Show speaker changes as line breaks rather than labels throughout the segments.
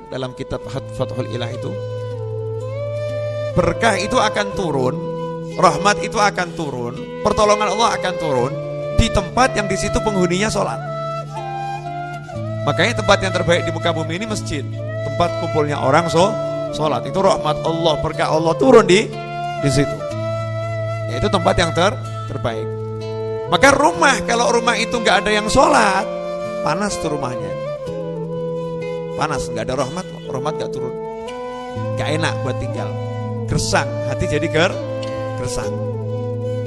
dalam kitab Fathul Ilah itu, berkah itu akan turun, rahmat itu akan turun, pertolongan Allah akan turun di tempat yang di situ penghuninya sholat. Makanya tempat yang terbaik di muka bumi ini masjid, tempat kumpulnya orang sholat. Itu rahmat Allah, berkah Allah turun di situ. Yaitu tempat yang terbaik. Maka rumah, kalau rumah itu nggak ada yang sholat, panas tuh rumahnya. Panas, nggak ada rahmat nggak turun, nggak enak buat tinggal, gersang, hati jadi gersang.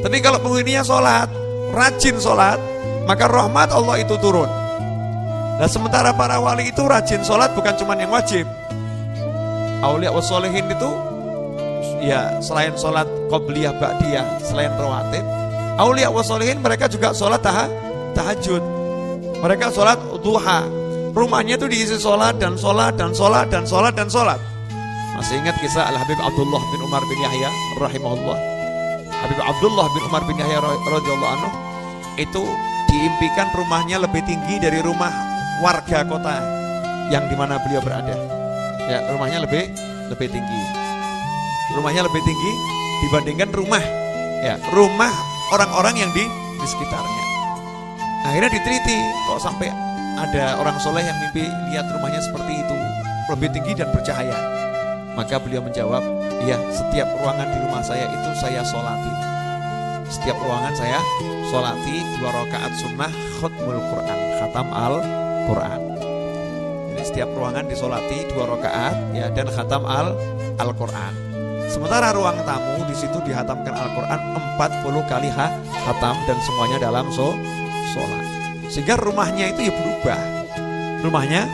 Tapi kalau penghuninya sholat, rajin sholat, maka rahmat Allah itu turun. Nah sementara para wali itu rajin sholat bukan cuma yang wajib. Aulia wassolihin itu ya selain sholat qobliyah ba'diyah, selain rawatib, aulia wassolihin mereka juga sholat tahajud, mereka sholat duha. Rumahnya itu diisi sholat dan sholat dan sholat dan sholat dan sholat. Masih ingat kisah Al-Habib Abdullah bin Umar bin Yahya rahimahullah. Habib Abdullah bin Umar bin Yahya radhiyallahu anhu itu diimpikan rumahnya lebih tinggi dari rumah warga kota yang dimana beliau berada. Ya, rumahnya lebih tinggi. Rumahnya lebih tinggi dibandingkan rumah orang-orang yang di sekitarnya. Akhirnya diteliti, kok sampai ada orang soleh yang mimpi lihat rumahnya seperti itu, lebih tinggi dan bercahaya. Maka beliau menjawab, iya, setiap ruangan di rumah saya itu saya sholati. Setiap ruangan saya sholati 2 rakaat sunnah khatmul Quran, khatam Al-Quran. Jadi setiap ruangan disolati 2 rakaat ya, dan khatam Al-Quran. Sementara ruang tamu di situ dihatamkan Al-Quran 40 kali khatam dan semuanya dalam sholat. Sehingga rumahnya itu ya berubah. Rumahnya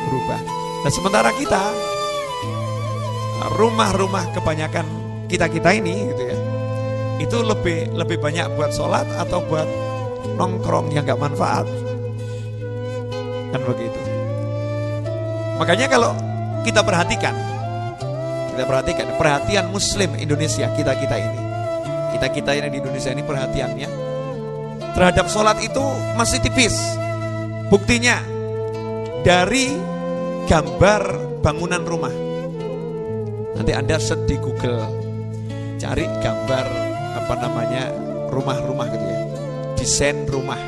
berubah. Nah sementara kita, rumah-rumah kebanyakan kita ini gitu ya, itu lebih banyak buat sholat atau buat nongkrong yang gak manfaat. Kan begitu. Makanya kalau kita perhatikan perhatian muslim Indonesia, kita ini di Indonesia ini perhatiannya terhadap sholat itu masih tipis. Buktinya dari gambar bangunan rumah. Nanti Anda search di Google, cari gambar rumah-rumah gitu ya, desain rumah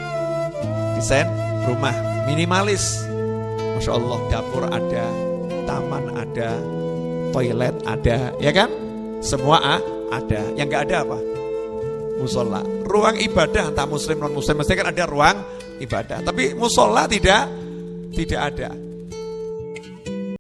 minimalis. Masya Allah, dapur ada, taman ada, toilet ada, ya kan? Semua ada. Yang nggak ada apa? Musola. Ruang ibadah entah muslim non muslim mesti kan ada ruang ibadah, tapi musola tidak ada.